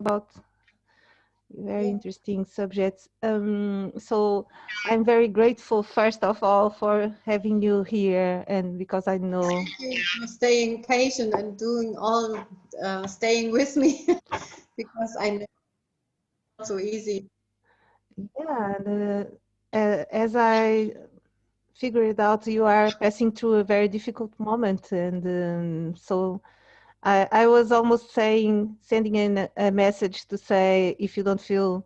about very Yeah. interesting subjects. So I'm very grateful, first of all, for having you here, and because I know. Thank you for staying patient and doing all, staying with me because I know it's not so easy. Yeah, and, as I figured out, you are passing through a very difficult moment, and so I was almost sending in a message to say, if you don't feel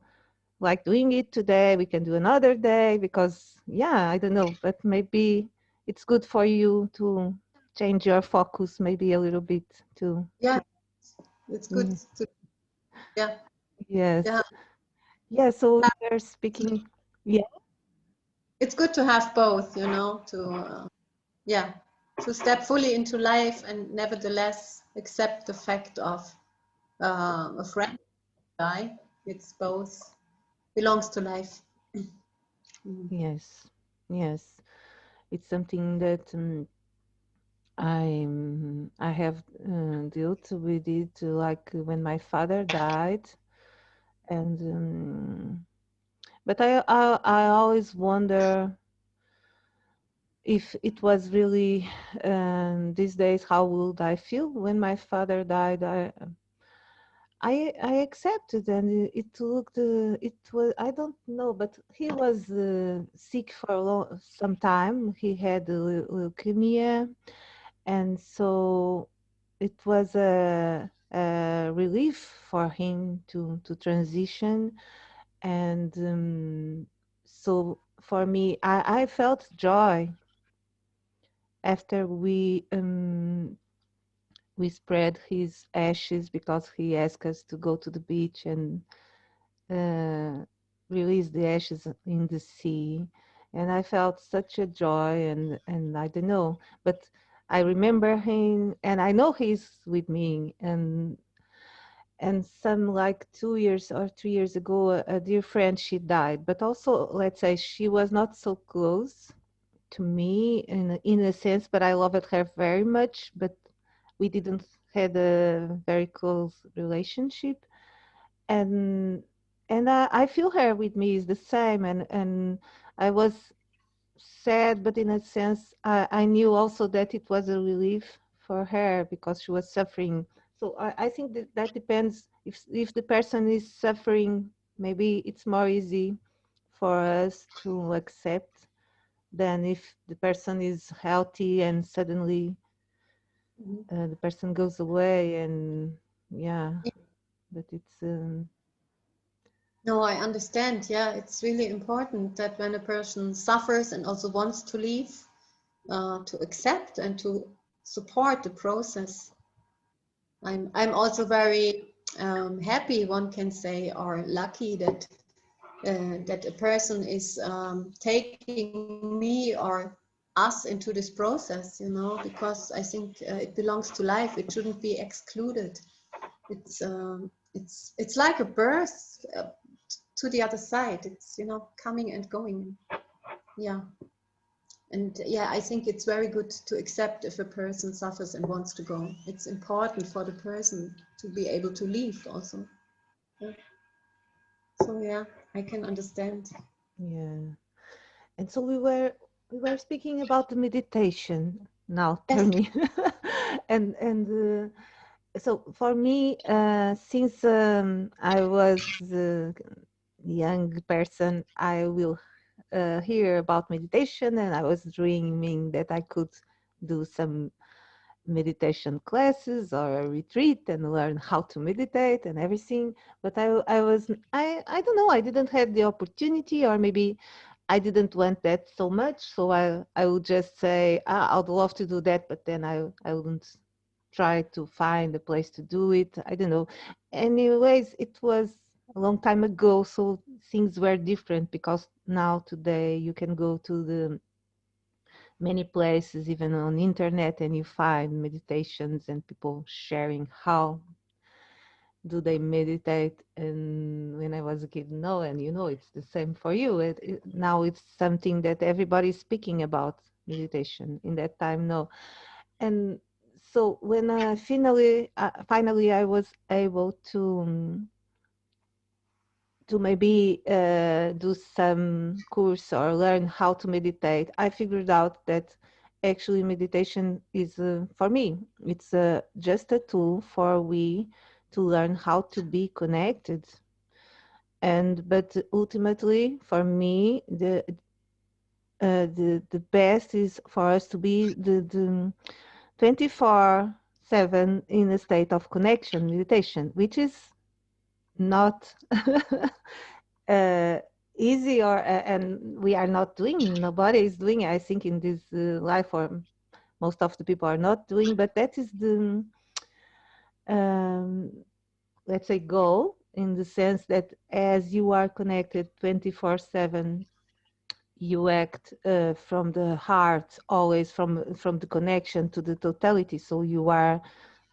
like doing it today, we can do another day, because yeah, I don't know, but maybe it's good for you to change your focus maybe a little bit too. Yeah, it's good Yeah. to, yeah, Yes. yeah. Yeah, so we're speaking. Yeah. It's good to have both, you know, to, yeah, to step fully into life and nevertheless accept the fact of a friend die. It's both belongs to life. Mm. Yes. Yes. It's something that I have dealt with it, like when my father died, and but I always wonder if it was really these days, how would I feel when my father died. I accepted, and it looked it was, I don't know, but he was sick for some time. He had leukemia, and so it was a relief for him to transition. And so for me, I felt joy after we spread his ashes, because he asked us to go to the beach and uh, release the ashes in the sea. And I felt such a joy, and I don't know, but I remember him, and I know he's with me. And some, like 2 years or 3 years ago, a dear friend, she died, but also, let's say, she was not so close to me in a sense, but I loved her very much, but we didn't had a very close relationship. And I feel her with me is the same, and I was sad, but in a sense I knew also that it was a relief for her, because she was suffering. So I think that that depends. If the person is suffering, maybe it's more easy for us to accept than if the person is healthy and suddenly Mhm. the person goes away. And yeah, but it's No, I understand. Yeah, it's really important that when a person suffers and also wants to leave, to accept and to support the process. I'm also very happy, one can say, or lucky that a person is taking me or us into this process, you know, because I think it belongs to life. It shouldn't be excluded. It's like a birth to the other side. It's, you know, coming and going. Yeah. And yeah, I think it's very good to accept if a person suffers and wants to go. It's important for the person to be able to leave also. Yeah. So yeah, I can understand. yeah. And so we were speaking about the meditation now, Yes. Termi. And so for me, since I was a young person, I will hear about meditation, and I was dreaming that I could do some meditation classes or a retreat and learn how to meditate and everything. But I don't know, I didn't have the opportunity, or maybe I didn't want that so much. So I would just say, I'd love to do that, but then I wouldn't try to find a place to do it. I don't know. Anyways, it was a long time ago, so things were different, because now today you can go to the many places, even on internet, and you find meditations and people sharing how do they meditate. And when I was a kid, no, and you know, it's the same for you. Now it's something that everybody's speaking about, meditation. In that time, no. And so when finally I was able to to maybe do some course or learn how to meditate, I figured out that actually meditation is, for me, it's just a tool for we to learn how to be connected. And but ultimately, for me, the best is for us to be the 24/7 in a state of connection meditation, which is not uh, easy, or and we are not doing, nobody is doing, I think, in this life, or most of the people are not doing, but that is the um, let's say goal, in the sense that as you are connected 24/7, you act from the heart, always from the connection to the totality. So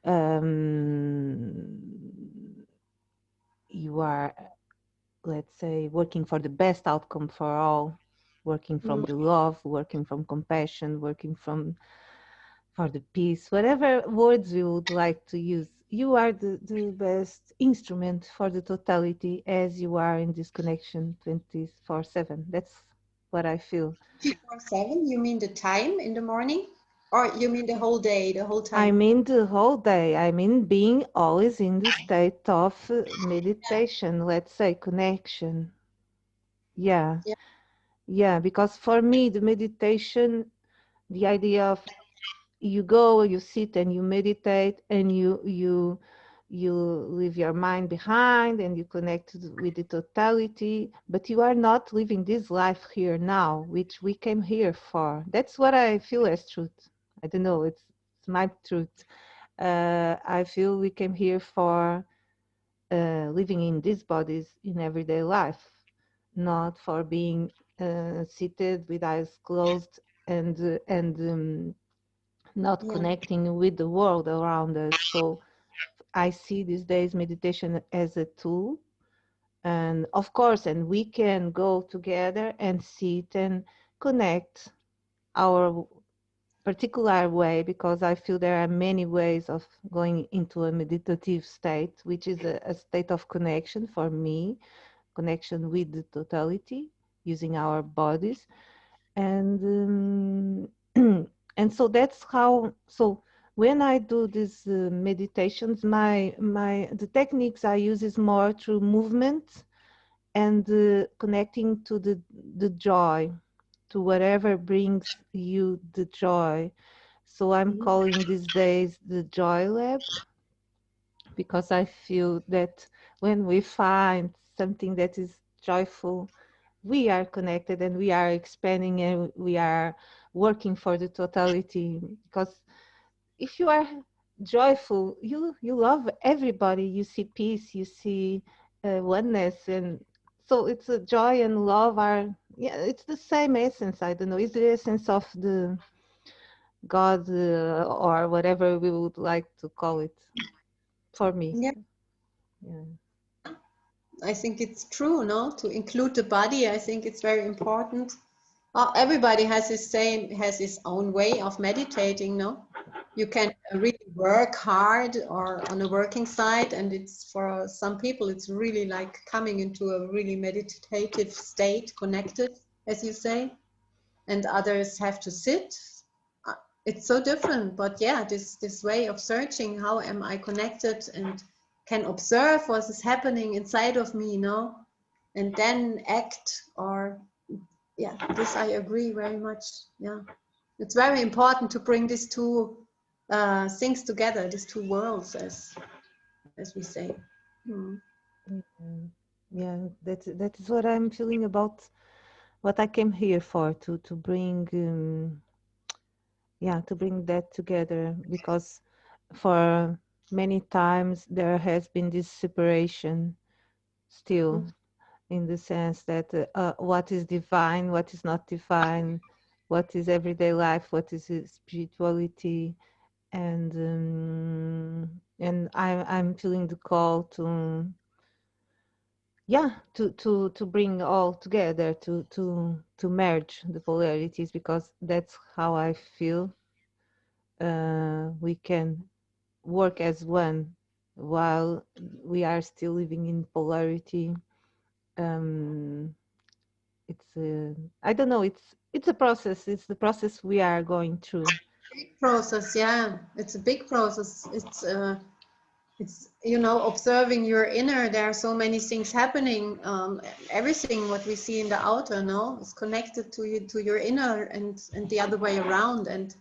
um, you are, let's say, working for the best outcome for all, working from Mm. the love, working from compassion, working from for the peace, whatever words you would like to use. You are the best instrument for the totality as you are in this connection 24/7. That's what I feel. 24/7, you mean the time in the morning? Or you mean the whole day, the whole I time? mean the whole day. I mean being always in the state of meditation, let's say connection. Yeah. Yeah, Yeah, because for me, the meditation, the idea of you go, you sit and you meditate, and you leave your mind behind and you connect with the totality, but you are not living this life here now, which we came here for. That's what I feel as truth. I don't know, it's my truth. I feel we came here for living in these bodies in everyday life, not for being seated with eyes closed and not yeah, connecting with the world around us. So I see these days meditation as a tool, and of course, and we can go together and sit and connect our particular way, because I feel there are many ways of going into a meditative state, which is a state of connection for me, connection with the totality, using our bodies. And and so that's how, so when I do these meditations, my the techniques I use is more through movement and connecting to the joy, to whatever brings you the joy. So I'm mhm, calling these days the Joy Lab, because I feel that when we find something that is joyful, we are connected and we are expanding and we are working for the totality. Because if you are joyful, you love everybody, you see peace, you see oneness. And so it's a joy and love are, yeah, it's the same essence. I don't know, it's the essence of the God, or whatever we would like to call it, for me. yeah. Yeah. I think it's true, no? To include the body, I think it's very important. Everybody has his own way of meditating, no? You can really work hard or on a working side, and it's for some people it's really like coming into a really meditative state, connected, as you say, and others have to sit. Uh, It's so different, but yeah, this way of searching, how am I connected and can observe what is happening inside of me, and then act, or yeah, this I agree very much. Yeah, it's very important to bring these two things together, these two worlds, as we say. Mm. Yeah, yeah, that is what I'm feeling about what I came here for, to bring yeah, to bring that together, because for many times there has been this separation still, in the sense that what is divine, what is not divine, what is everyday life, what is spirituality. And I'm feeling the call to, yeah, to bring all together, to merge the polarities, because that's how I feel we can work as one while we are still living in polarity. um, it's I don't know. It's a process. It's the process we are going through. Process, yeah, it's a big process. It's observing your inner. There are so many things happening. Everything what we see in the outer, no, is connected to you, to your inner, and the other way around. And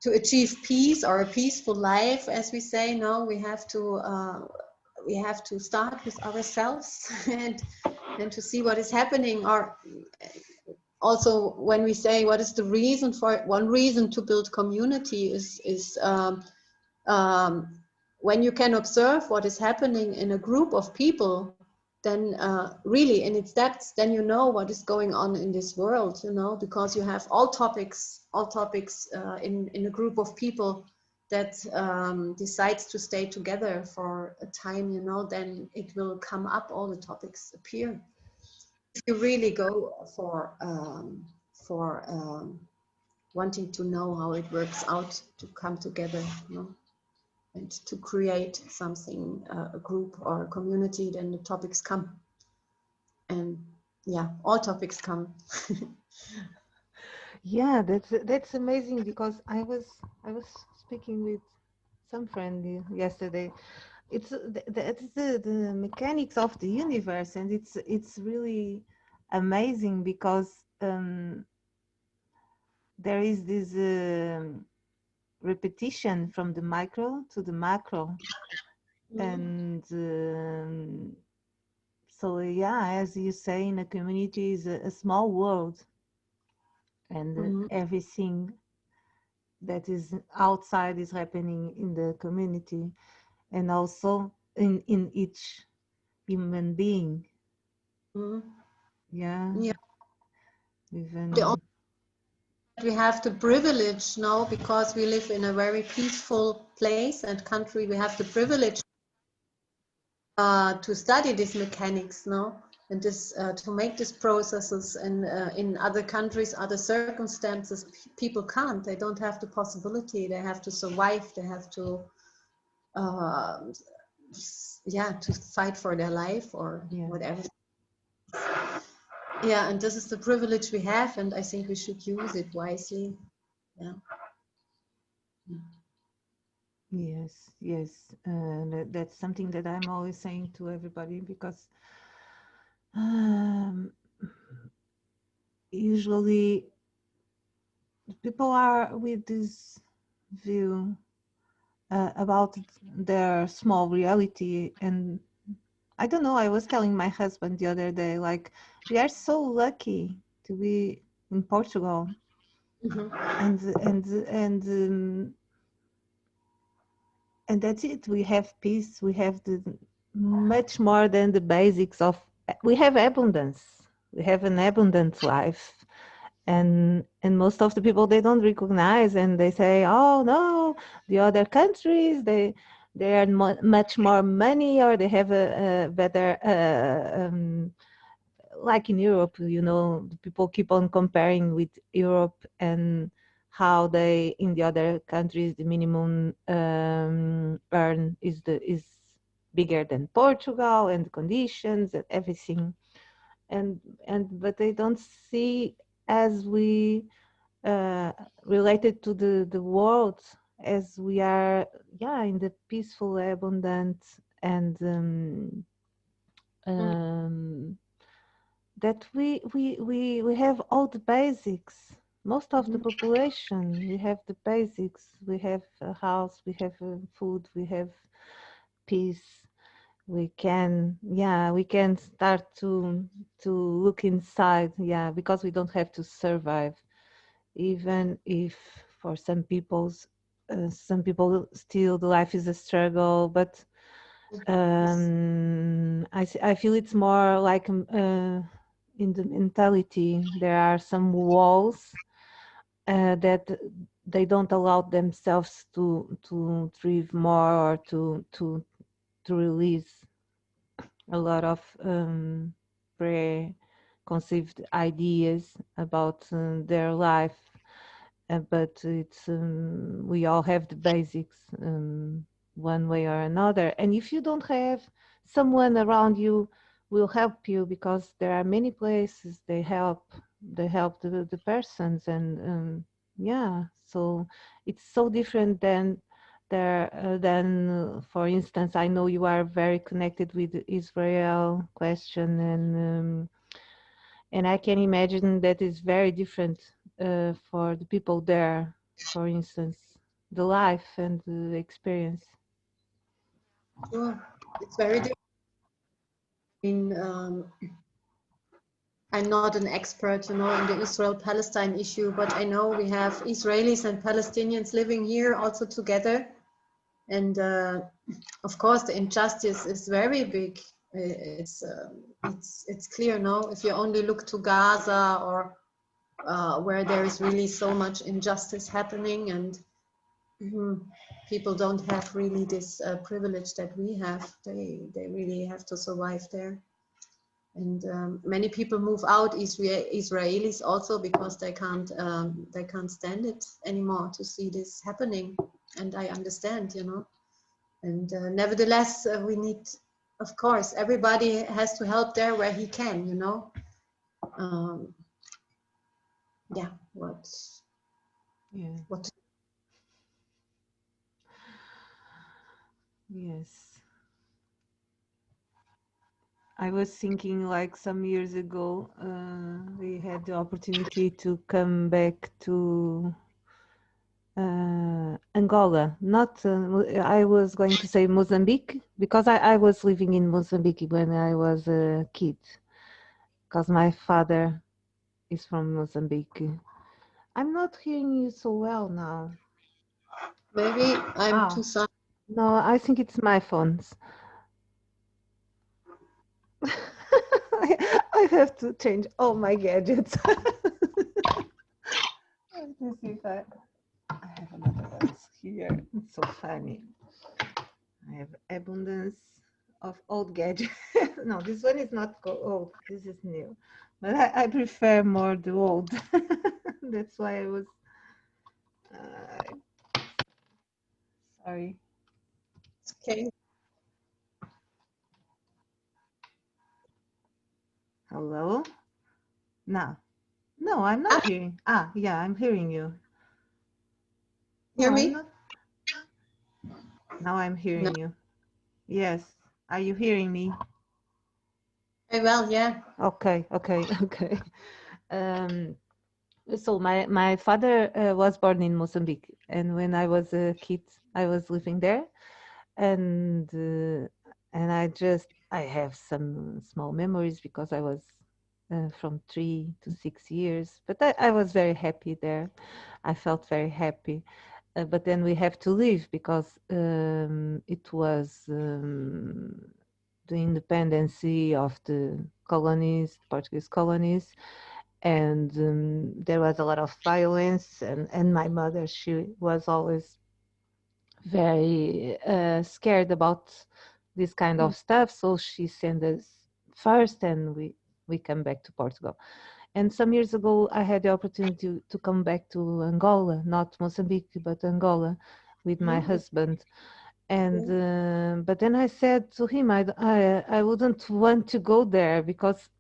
to achieve peace or a peaceful life, as we say, no, we have to start with ourselves and to see what is happening. Or also, when we say what is the reason for it, one reason to build community is when you can observe what is happening in a group of people, then really in its depths, then you know what is going on in this world, because you have all topics in a group of people that decides to stay together for a time, then it will come up, all the topics appear. If you really go for wanting to know how it works out to come together, and to create something, a group or a community, then the topics come. And yeah, all topics come. Yeah, that's amazing because I was speaking with some friend yesterday. That's the mechanics of the universe, and it's really amazing because there is this repetition from the micro to the macro, Mm, and so yeah, as you say, in a community is a small world, and mm, everything that is outside is happening in the community, and also in each human being. mm. Yeah, Yeah, the only even we have the privilege now, because we live in a very peaceful place and country. We have the privilege to study these mechanics now, and this to make these processes. And in other countries, other circumstances, people can't. They don't have the possibility. They have to survive. They have to uh, yeah, to fight for their life or yeah. whatever. Yeah, and this is the privilege we have, and I think we should use it wisely. Yeah. Yes, yes, that's something that I'm always saying to everybody because um, usually people are with this view about their small reality, and I don't know. I was telling my husband the other day, like, we are so lucky to be in Portugal, Mm-hmm. and and that's it. We have peace. We have the much more than the basics of. We have abundance. We have an abundant life, and most of the people they don't recognize, and they say, "Oh no, the other countries they earn much more money, or they have a better." Like in Europe, people keep on comparing with Europe and how they in the other countries the minimum earn is bigger than Portugal, and the conditions and everything, and but they don't see as we uh, related to the world as we are, yeah, in the peaceful, abundant, and um, that we have all the basics. Most of the Mm-hmm. population, we have the basics. We have a house, we have food, we have peace. We can, yeah, we can start to look inside, yeah, because we don't have to survive. Even if for some people still the life is a struggle, but Yes. I feel it's more like in the mentality. There are some walls that they don't allow themselves to thrive more, or to release a lot of preconceived ideas about their life. But it's we all have the basics one way or another. And if you don't have someone around you will help you, because there are many places they help the persons, and yeah, so it's so different than for instance, I know you are very connected with the Israel question, and I can imagine that is very different for the people there, for instance, the life and the experience. Sure. It's very different. I mean, I'm not an expert, in the Israel-Palestine issue, but I know we have Israelis and Palestinians living here also together. And of course, the injustice is very big. It's clear, no? If you only look to Gaza, or where there is really so much injustice happening, and people don't have really this privilege that we have. They really have to survive there. And many people move out, Israelis also, because they can't stand it anymore to see this happening. And I understand, And nevertheless, we need, of course, everybody has to help there where he can, Um, yeah, Yeah. what? Yes. I was thinking, like, some years ago, we had the opportunity to come back to Angola. Not, I was going to say Mozambique, because I was living in Mozambique when I was a kid, because my father is from Mozambique. I'm not hearing you so well now. Maybe I'm Ah, too silent. no, I think it's my phones. I have to change all my gadgets. Let me see if I have another one here. It's so funny. I have abundance of old gadgets. No, this one is not old. This is new. But I prefer more the old. That's why I was sorry. Okay. Hello? No. No, I'm not Ah, hearing. Ah, yeah, I'm hearing you. No, hear I'm me? not. Now I'm No. hearing you. Yes. Are you hearing me? Very well, yeah. Okay, okay, okay. Um, so my father was born in Mozambique, and when I was a kid, I was living there, and I have some small memories, because I was from 3 to 6 years, but I was very happy there. I felt very happy. But then we have to leave, because it was the independency of the colonies, Portuguese colonies, and there was a lot of violence, and my mother, she was always very scared about this kind Mm. of stuff, so she sent us first, and we come back to Portugal. And some years ago, I had the opportunity to come back to Angola, not Mozambique, but Angola, with my Mm. husband. And Okay. but then I said to him, I wouldn't want to go there, because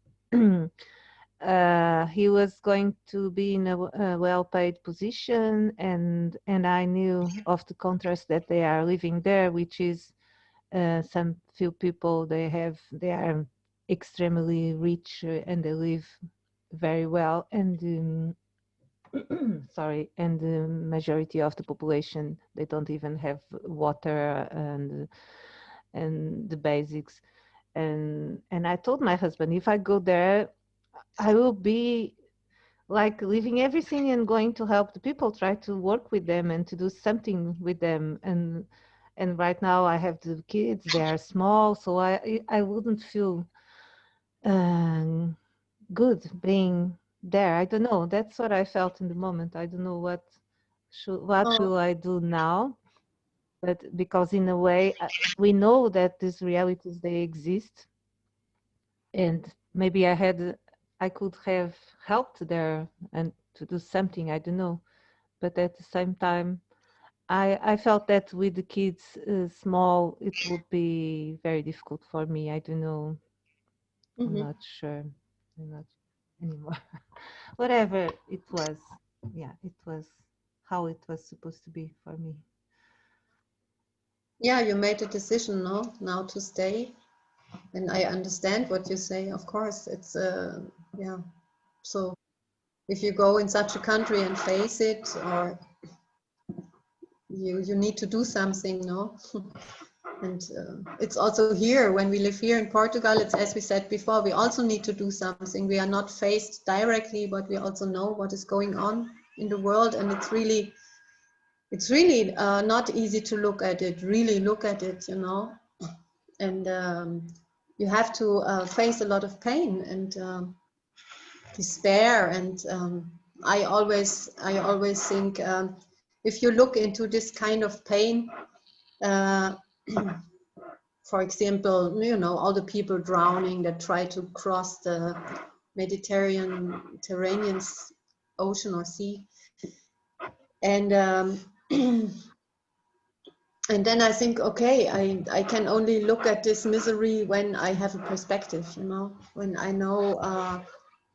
he was going to be in a well-paid position, and I knew of the contrast that they are living there, which is some few people, they are extremely rich, and they live very well, and sorry, and the majority of the population, they don't even have water, and the basics. And I told my husband, if I go there, I will be like leaving everything and going to help the people, try to work with them and to do something with them. And right now I have the kids, they are small, so I wouldn't feel um, good being there. I don't know. That's what I felt in the moment. I don't know what Oh, will I do now, but because in a way we know that these realities, they exist, and maybe I could have helped there and to do something. I don't know, but at the same time, I felt that with the kids small, it would be very difficult for me. I don't know. I'm Mm-hmm. not sure. I'm not anymore. Whatever it was, yeah, it was how it was supposed to be for me. Yeah, you made a decision, no, now to stay, and I understand what you say. Of course, it's yeah. So if you go in such a country and face it, or you need to do something, no. And it's also here, when we live here in Portugal, it's as we said before, we also need to do something. We are not faced directly, but we also know what is going on in the world, and it's really not easy to look at it, really look at it, you know. And you have to face a lot of pain and despair. And I always think, if you look into this kind of pain, uh, for example, you know, all the people drowning that try to cross the Mediterranean Ocean or sea, and and then I think, okay, I can only look at this misery when I have a perspective, you know, when I know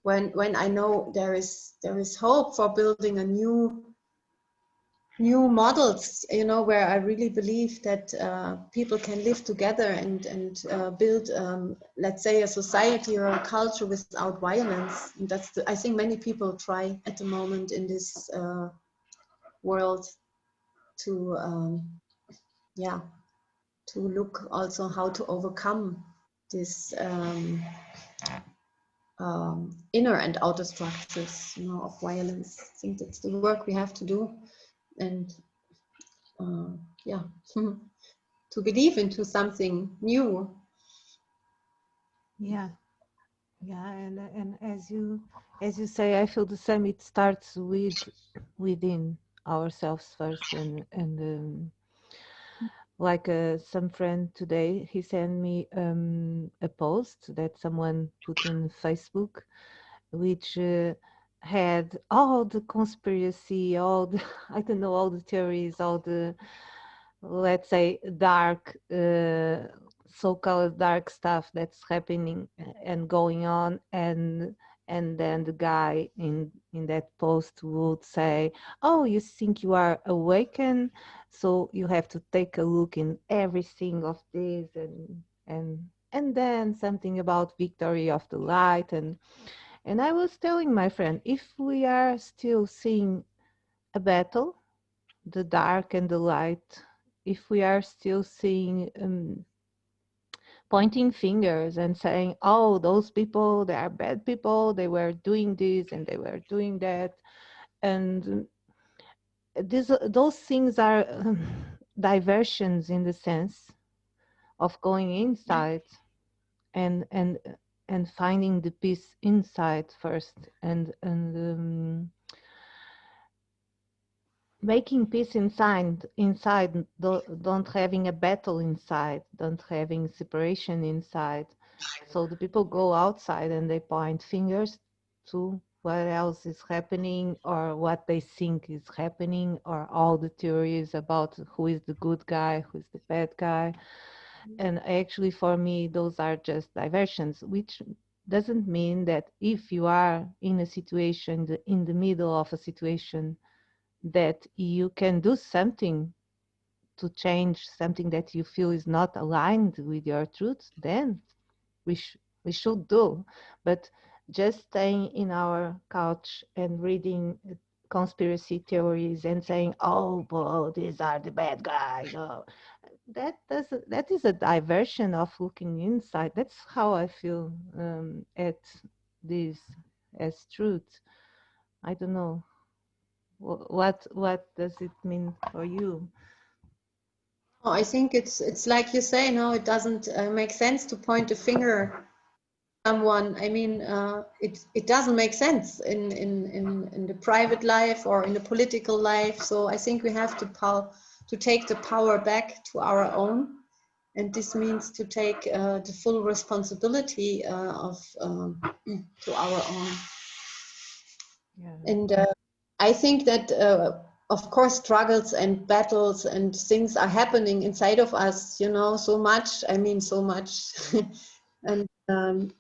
when I know there is hope for building a new models, you know, where I really believe that people can live together and build, let's say, a society or a culture without violence. And that's I think many people try at the moment in this world to yeah, to look also how to overcome this inner and outer structures, you know, of violence. I think that's the work we have to do, and yeah, to believe into something new. Yeah, yeah, and as you say, I feel the same. It starts within ourselves first, and like some friend today, he sent me a post that someone put on Facebook, which had all the conspiracy, all the I don't know, all the theories, all the, let's say, dark, so-called dark stuff that's happening and going on, and then the guy in that post would say, oh, you think you are awakened, so you have to take a look in everything of this, and then something about victory of the light. And I was telling my friend, if we are still seeing a battle, the dark and the light, if we are still seeing, pointing fingers and saying, oh, those people, they are bad people, they were doing this and they were doing that, and those things are diversions in the sense of going inside and and and finding the peace inside first, and making peace inside, don't having a battle inside, don't having separation inside. So the people go outside and they point fingers to what else is happening, or what they think is happening, or all the theories about who is the good guy, who is the bad guy. And actually, for me, those are just diversions, which doesn't mean that if you are in a situation, in the middle of a situation, that you can do something to change something that you feel is not aligned with your truth, then we, we should do. But just staying in our couch and reading conspiracy theories and saying, oh, well, these are the bad guys, oh, that is a diversion of looking inside. That's how I feel at this as truth. I don't know. What does it mean for you? Oh, I think it's like you say, no, it doesn't make sense to point a finger at someone. I mean, it doesn't make sense in the private life or in the political life. So I think we have to take the power back to our own, and this means to take the full responsibility of to our own. Yeah. And I think that, of course, struggles and battles and things are happening inside of us, you know, so much. I mean, so much. And And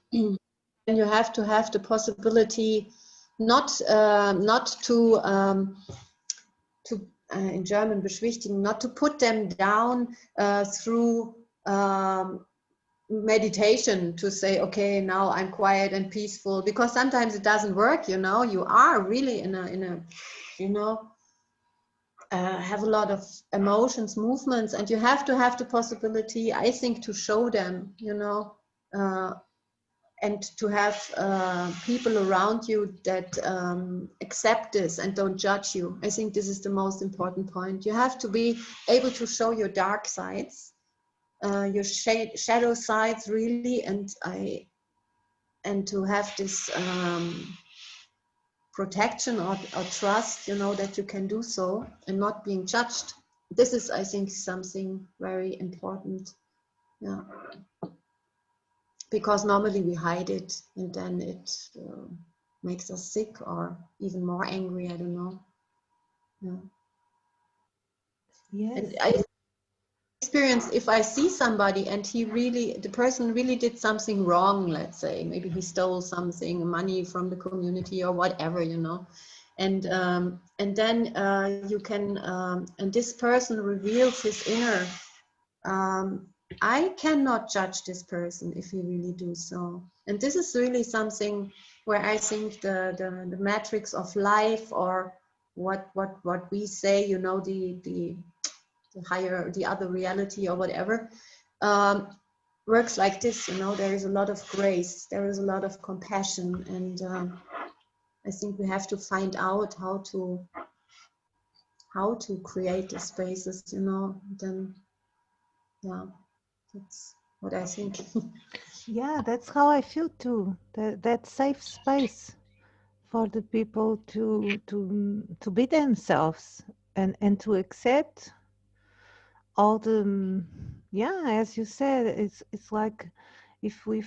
you have to have the possibility not to in German beschwichtigen, not to put them down through meditation, to say, okay, now I'm quiet and peaceful, because sometimes it doesn't work. You are really in a you know have a lot of emotions, movements, and you have to have the possibility, I think, to show them, uh, and to have people around you that accept this and don't judge you. I think this is the most important point. You have to be able to show your dark sides, your shadow sides, really, and to have this protection or trust, that you can do so and not being judged. This is, I think, something very important. Yeah, because normally we hide it, and then it makes us sick or even more angry. I don't know. Yeah. Yes. And I experience, if I see somebody and the person really did something wrong, let's say, maybe he stole something, money from the community or whatever, and then you can, and this person reveals his inner. Um, I cannot judge this person if he really do so. And this is really something where I think the matrix of life, or what we say, the other reality or whatever, um, works like this. There is a lot of grace, there is a lot of compassion, and I think we have to find out how to create the spaces. Then, yeah, that's what I think. Yeah, that's how I feel too. That safe space for the people to be themselves and to accept all the yeah, as you said, it's like if we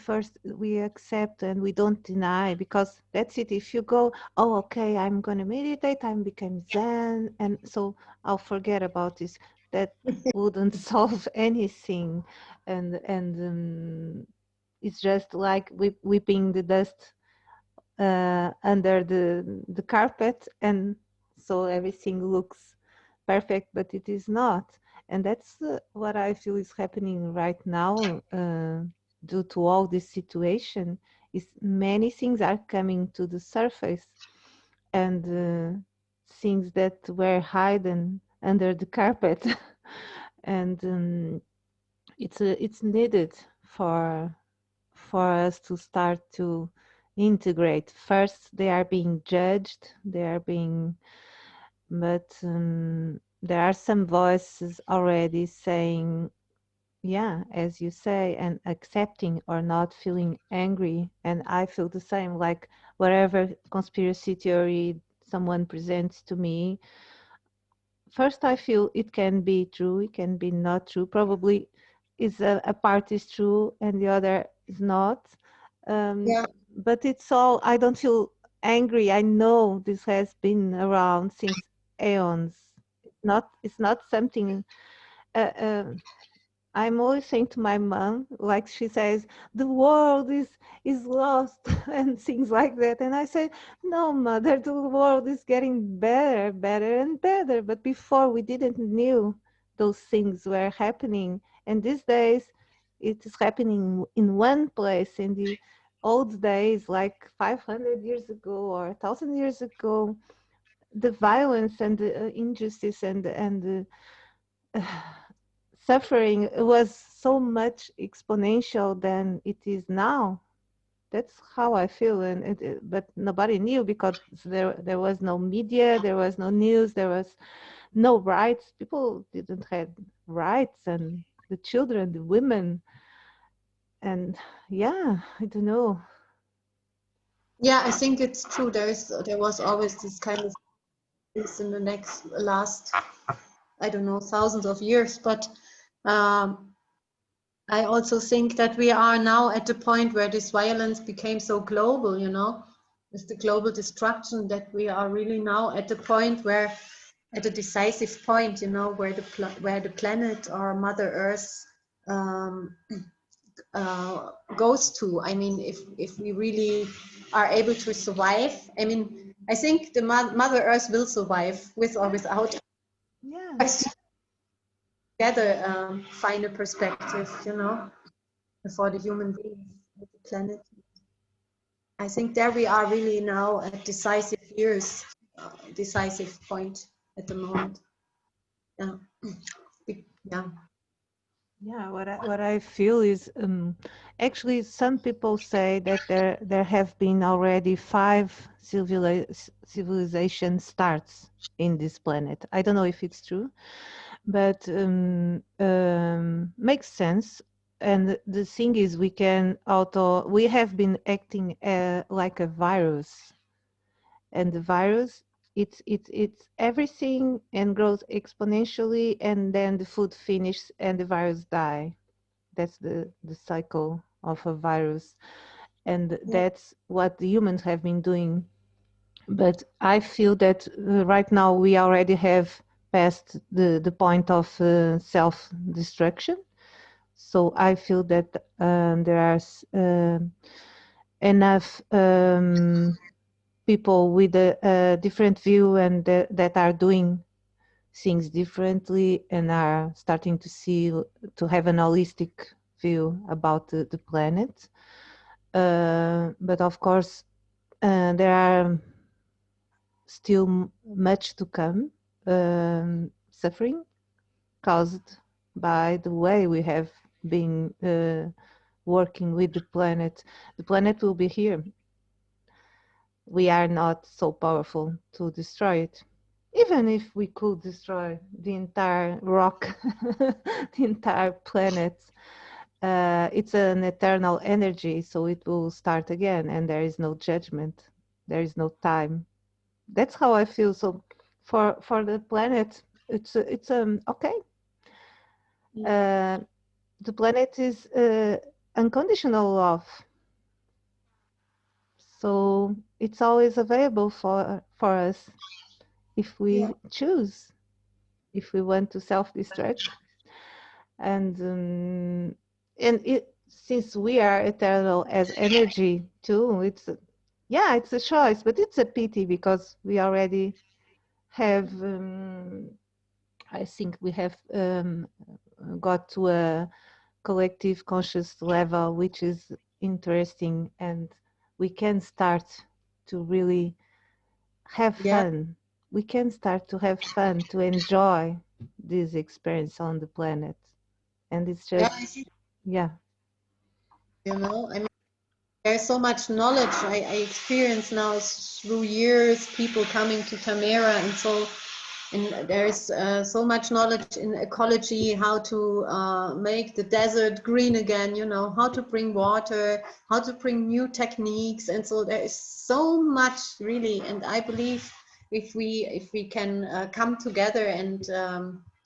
accept and we don't deny, because that's it. If you go, oh, okay, I'm going to meditate, I'm become zen, and so I'll forget about this, that wouldn't solve anything. And it's just like whipping the dust under the carpet, and so everything looks perfect, but it is not. And that's what I feel is happening right now, due to all this situation. Is many things are coming to the surface, and things that were hidden under the carpet. And it's needed for for us to start to integrate. First, they are being judged, they are being, but there are some voices already saying, yeah, as you say, and accepting or not feeling angry. And I feel the same, like whatever conspiracy theory someone presents to me, first I feel it can be true, it can be not true. Probably is a part is true and the other is not. Um, Yeah. but it's all, I don't feel angry. I know this has been around since aeons. It's not something uh, uh, I'm always saying to my mom, like she says, the world is lost and things like that. And I say, no, mother, the world is getting better, better and better. But before we didn't knew those things were happening. And these days it is happening in one place. In the old days, like 500 years ago or 1,000 years ago, the violence and the injustice and the suffering was so much exponential than it is now. That's how I feel, and but nobody knew because there was no media, there was no news, there was no rights. People didn't have rights, and the children, the women, and yeah, I don't know. Yeah, I think it's true. There was always this kind of this in the last, I don't know, thousands of years. But um, I also think that we are now at the point where this violence became so global, with the global destruction, that we are really now at the point where, at a decisive point, where the planet or Mother Earth um, goes to. I mean, if we really are able to survive, I mean, I think the Mother Earth will survive with or without Yeah. us together. Find a perspective, for the human beings, with the planet. I think there we are really now at decisive years, decisive point at the moment. Yeah, yeah, Yeah, what I feel is actually some people say that there have been already five civilization starts in this planet. I don't know if it's true, but makes sense. And the thing is, we have been acting like a virus, and the virus it's everything and grows exponentially, and then the food finishes and the virus die. That's the cycle of a virus, and yeah, that's what the humans have been doing. But I feel that right now we already have passed the point of self-destruction. So I feel that there are enough people with a different view, and that are doing things differently and are starting to have an holistic view about the planet. But of course, there are still much to come, suffering caused by the way we have been working with the planet. The planet will be here. We are not so powerful to destroy it. Even if we could destroy the entire rock, the entire planet, it's an eternal energy, so it will start again, and there is no judgment, there is no time. That's how I feel. So for the planet, it's okay. Uh, the planet is unconditional love, so it's always available for us if yeah, we choose, if we want to self-destruct. And since we are eternal as energy too, yeah, it's a choice, but it's a pity because we already have I think we have got to a collective conscious level, which is interesting, and we can start to really have yeah, fun. We can start to have fun, to enjoy this experience on the planet. And it's yeah. just, I think, yeah, I mean, there's so much knowledge I experience now through years, people coming to Tamera, and there's so much knowledge in ecology, how to make the desert green again, how to bring water, how to bring new techniques, and so there is so much really. And I believe if we can come together and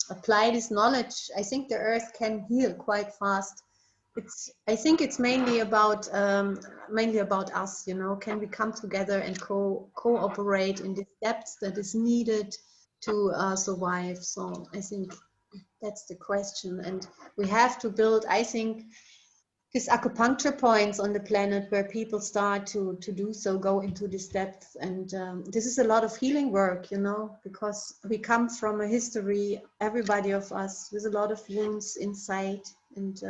apply this knowledge, I think the earth can heal quite fast. I think it's mainly about us, can we come together and cooperate in the depths that is needed to survive. So I think that's the question, and we have to build, I think, these acupuncture points on the planet where people start to do so, go into this depth. And this is a lot of healing work, because we come from a history, everybody of us, with a lot of wounds inside, and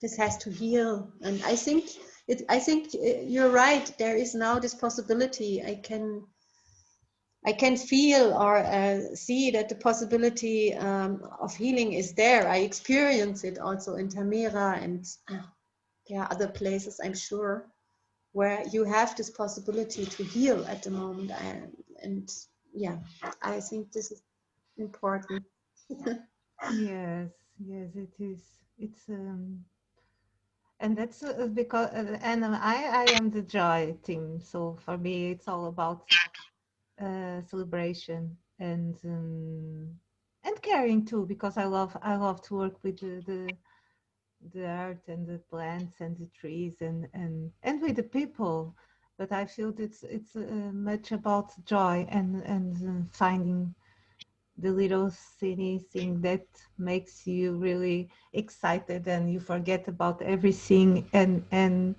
this has to heal. And I think you're right, there is now this possibility. I can feel or see that the possibility of healing is there. I experience it also in Tamera, and there are other places, I'm sure, where you have this possibility to heal at the moment. And yeah, I think this is important. yes, yes, it is. It's and that's because and I am the joy team, so for me it's all about celebration and caring too, because I love to work with the earth and the plants and the trees and with the people. But I feel it's much about joy and finding the little city thing that makes you really excited and you forget about everything and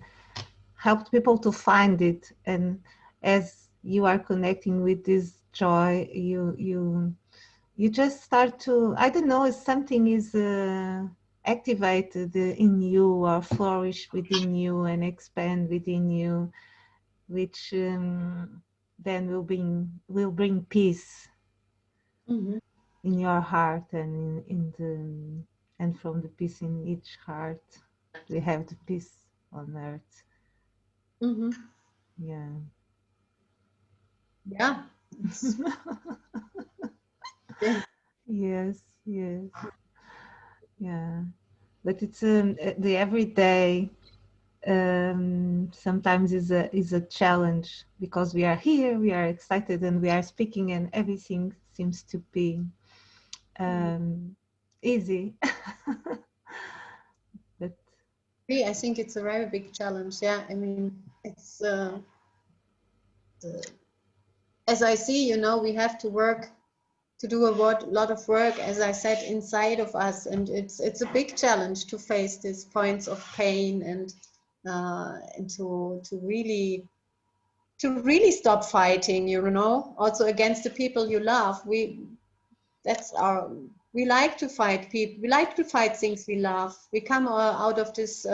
help people to find it. And as you are connecting with this joy, you just start to, I don't know, if something is activated in you or flourish within you and expand within you, which then will bring peace in your heart and in the, and from the peace in each heart we have the peace on earth. Mm-hmm. Yeah. Yeah, it's yeah. Yes, yes, yeah. But it's the everyday sometimes is a challenge because we are here, we are excited, and we are speaking, and everything seems to be um, easy. But I think it's a very big challenge. Yeah, I mean, it's as I see, you know, we have to work to do a lot of work, as I said, inside of us, and it's a big challenge to face these points of pain and to really stop fighting, you know, also against the people you love. That's our we like to fight people. We like to fight things we love. We come out of this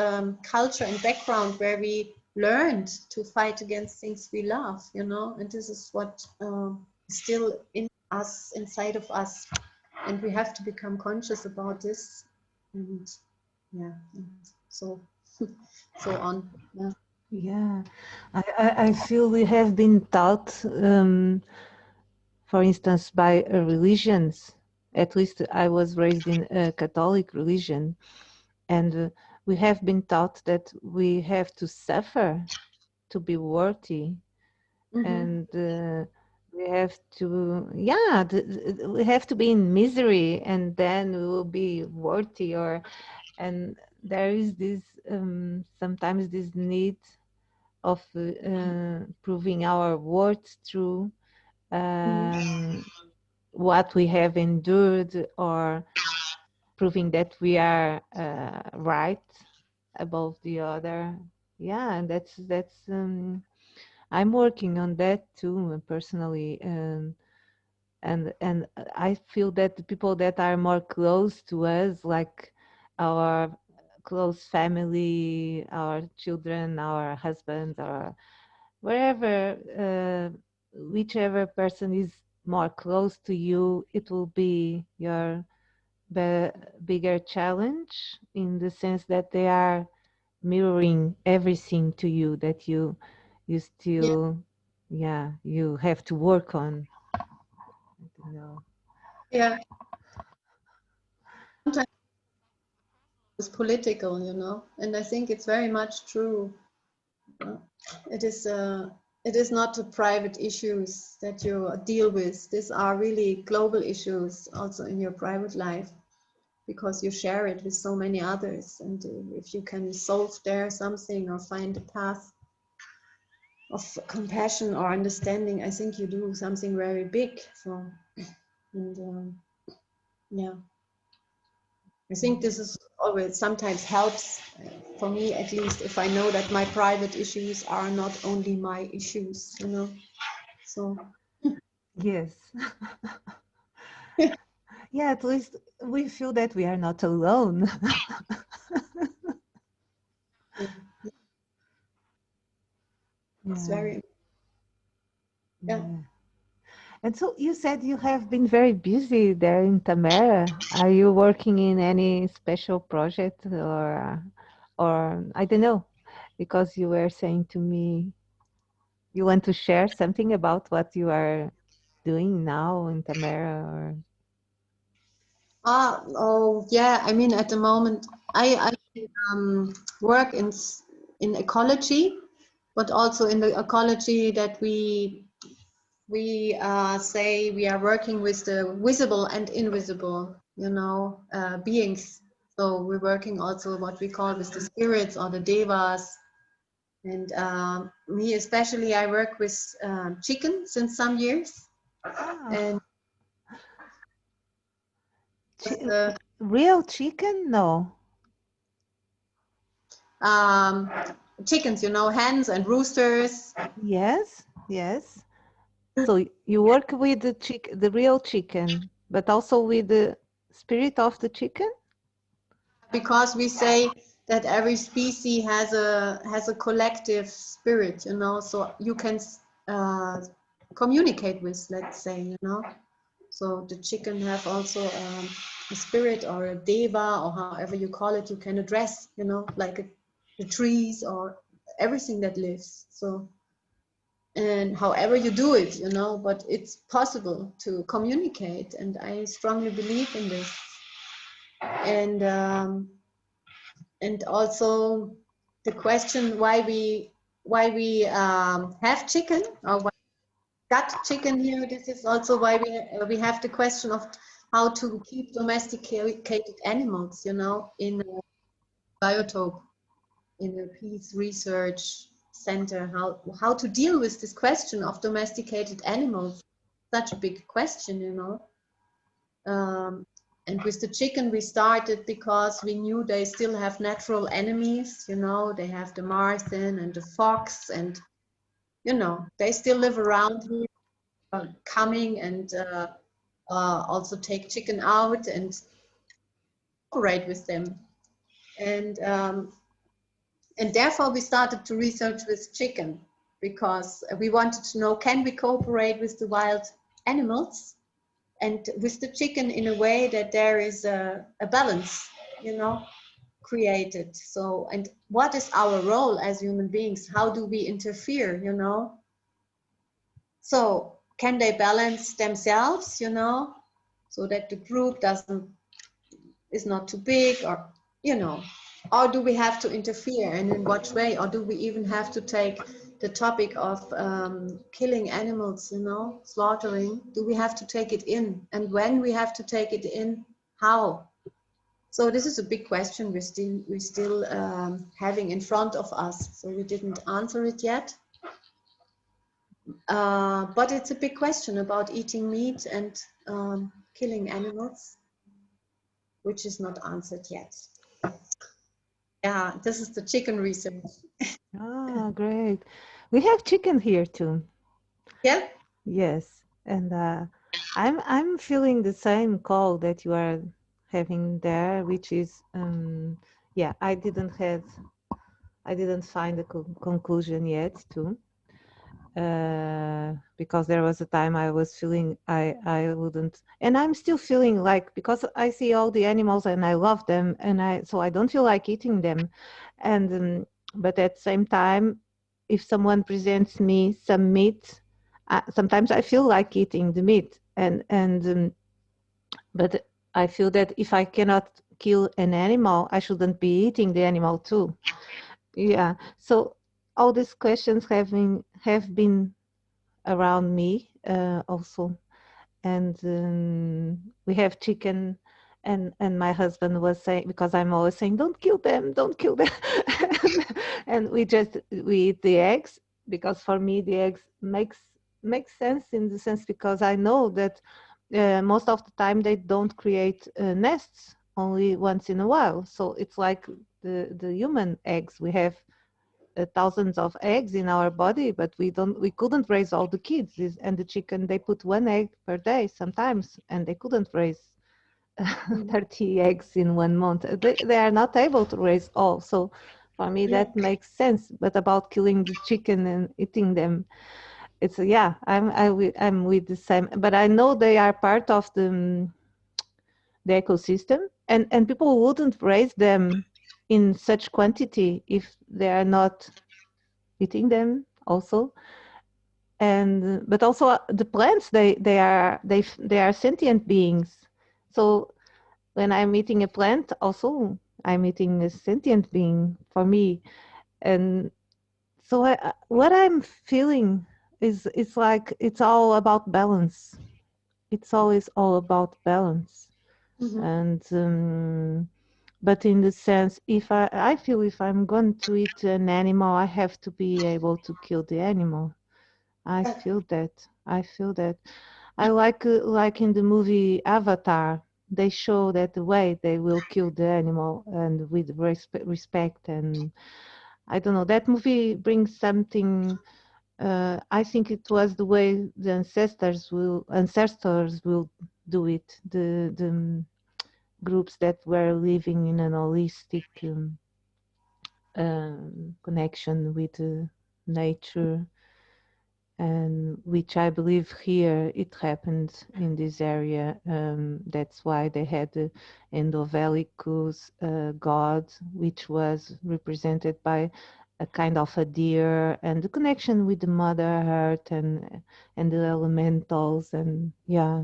culture and background where we learned to fight against things we love, you know, and this is what is still in us, inside of us, and we have to become conscious about this, and yeah, and so so on. Yeah. yeah, I feel we have been taught, for instance, by religions. At least I was raised in a Catholic religion, and we have been taught that we have to suffer to be worthy, Mm-hmm. and we have to, yeah, we have to be in misery, and then we will be worthy. Or and there is this sometimes this need of proving our worth through Mm-hmm. um, what we have endured, or proving that we are right above the other. Yeah, and that's I'm working on that too personally, and I feel that the people that are more close to us, like our close family, our children, our husbands, or wherever, whichever person is more close to you, it will be your bigger challenge, in the sense that they are mirroring everything to you that you Yeah, still, yeah, you have to work on. I don't know. yeah. Sometimes it's political, you know, and I think it's very much true. Uh, It is it is not the private issues that you deal with. These are really global issues also in your private life, because you share it with so many others. And if you can solve there something or find a path of compassion or understanding, I think you do something very big for. And yeah, I think this is always sometimes helps for me, at least, if I know that my private issues are not only my issues, you know. So Yes. Yeah, at least we feel that we are not alone. it's Yeah, very, yeah. yeah. And so you said you have been very busy there in Tamera. Are you working in any special project, or I don't know, because you were saying to me you want to share something about what you are doing now in Tamera, or Oh, yeah. I mean, at the moment, I work in ecology, but also in the ecology that we say we are working with the visible and invisible, you know, beings. So we're working also what we call with the spirits or the devas. And me especially, I work with chicken since some years. ah, And Chi- But, real chicken? No. um, chickens, hens and roosters. Yes, yes. So you work with the real chicken, but also with the spirit of the chicken? Because we say that every species has a collective spirit, so you can uh, communicate with, let's say. So the chicken have also a spirit or a deva or however you call it. You can address, like the trees or everything that lives. So, and however you do it, but it's possible to communicate, and I strongly believe in this. And also the question why we have chicken, or why we got chicken here. This is also why we have the question of how to keep domesticated animals, in a biotope, in a peace research center. How to deal with this question of domesticated animals? Such a big question. Um, and with the chicken, we started because we knew they still have natural enemies. They have the marten and the fox, and they still live around here, coming and also take chicken out and operate with them. And um, and therefore we started to research with chicken, because we wanted to know, can we cooperate with the wild animals and with the chicken in a way that there is a balance, you know, created. So, and what is our role as human beings? How do we interfere? So, can they balance themselves, so that the group is not too big, or do we have to interfere, and in what way? Or do we even have to take the topic of killing animals, slaughtering? Do we have to take it in? And when we have to take it in, how? So this is a big question we're still having in front of us. So we didn't answer it yet. But it's a big question about eating meat and killing animals, which is not answered yet. Yeah, this is the chicken research. Ah, great. We have chicken here too. Yeah. Yes, and I'm feeling the same call that you are having there, which is yeah, I didn't find a conclusion yet too. Because there was a time I was feeling I wouldn't, and I'm still feeling like, because I see all the animals and I love them, and I don't feel like eating them, and but at the same time, if someone presents me some meat, sometimes I feel like eating the meat, and but I feel that if I cannot kill an animal, I shouldn't be eating the animal too. Yeah, so all these questions have been around me also, and we have chicken, and my husband was saying, because I'm always saying don't kill them, don't kill them, and we eat the eggs, because for me the eggs makes sense, in the sense because I know that most of the time they don't create nests, only once in a while, so it's like the human eggs. We have thousands of eggs in our body, but we couldn't raise all the kids. And the chicken, they put one egg per day sometimes, and they couldn't raise Mhm. 30 eggs in 1 month. They are not able to raise all. So for me Yeah. that makes sense. But about killing the chicken and eating them, it's yeah, I'm with the same, but I know they are part of the ecosystem, and people wouldn't raise them in such quantity if they are not eating them also. And but also the plants, they are sentient beings. So when I'm eating a plant, also I'm eating a sentient being for me. And so what I'm feeling is, it's like it's all about balance. It's always all about balance. Mhm. And but in the sense, if I feel if I'm going to eat an animal, I have to be able to kill the animal. I Yeah. feel that. I feel that. I like in the movie Avatar. they show that the way they will kill the animal and with respect. And I don't know, that movie brings something. I think it was the way the ancestors will do it. The groups that were living in an holistic connection with nature, and which I believe here it happened in this area. That's why they had the Endovellicus god, which was represented by a kind of a deer, and the connection with the Mother Earth and the elementals, and yeah.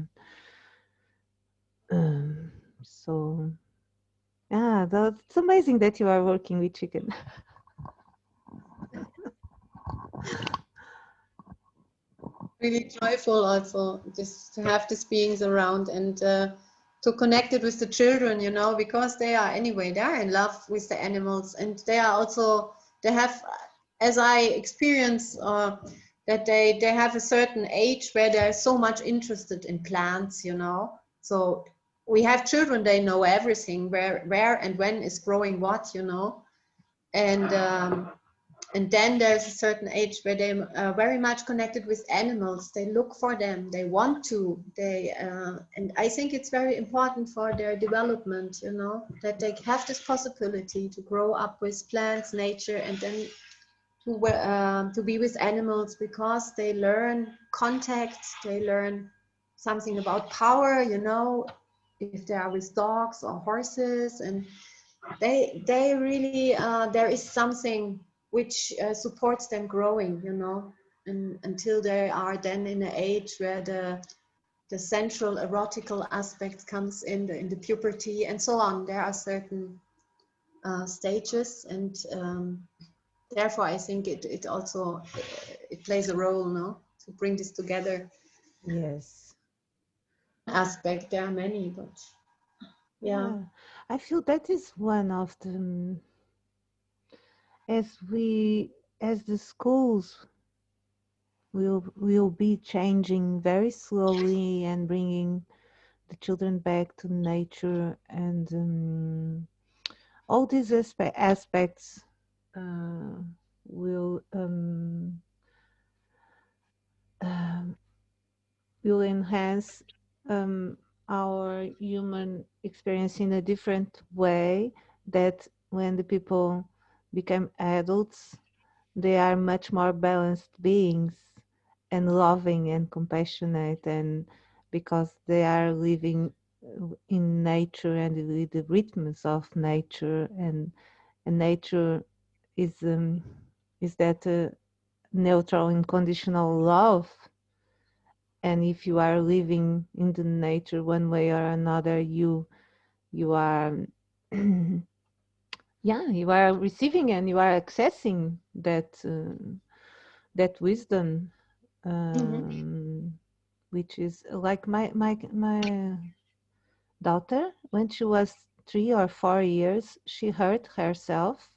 Um, so yeah, it's amazing that you are working with chicken. Really joyful also just to have these beings around and to connect it with the children, you know, because they are anyway, they are in love with the animals, and they are also, they have, as I experience, that they have a certain age where they're so much interested in plants, you know. So we have children, they know everything, where and when is growing what, you know. And then there's a certain age where they are very much connected with animals. They look for them, they want to, and I think it's very important for their development, you know, that they have this possibility to grow up with plants, nature, and then to be with animals, because they learn contact, they learn something about power, you know, if they are with dogs or horses, and they really there is something which supports them growing, you know, and until they are then in an age where the central erotical aspect comes in the puberty and so on. There are certain stages, and therefore I think it also it plays a role, no, to bring this together. Yes. One aspect, there are many, but yeah. Yeah, I feel that is one of the as we as the schools will be changing very slowly and bringing the children back to nature, and all these aspects uh, will um, will enhance um, our human experience in a different way, that when the people become adults, they are much more balanced beings and loving and compassionate, and because they are living in nature and with the rhythms of nature, and nature is is that neutral unconditional love. And if you are living in the nature one way or another, you are yeah, you are receiving and you are accessing that wisdom, Mhm. um, which is like my daughter, when she was 3 or 4 years, she hurt herself,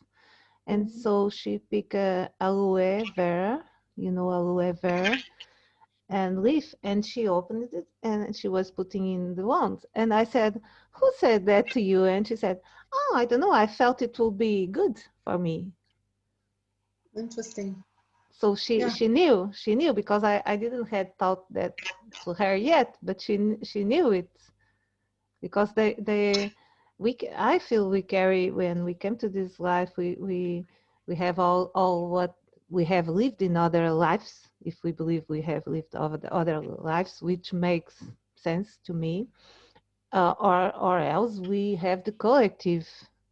and Mhm. so she picked aloe vera, aloe vera and leaf, and she opened it and she was putting in the wound. And I said, "Who said that to you?" And she said, "Oh, I don't know. I felt it will be good for me." Interesting. So she Yeah. she knew because I didn't had taught that to her yet, but she knew it, because I feel we carry, when we come to this life, we have all what we have lived in other lives, if we believe we have lived other lives, which makes sense to me, or else we have the collective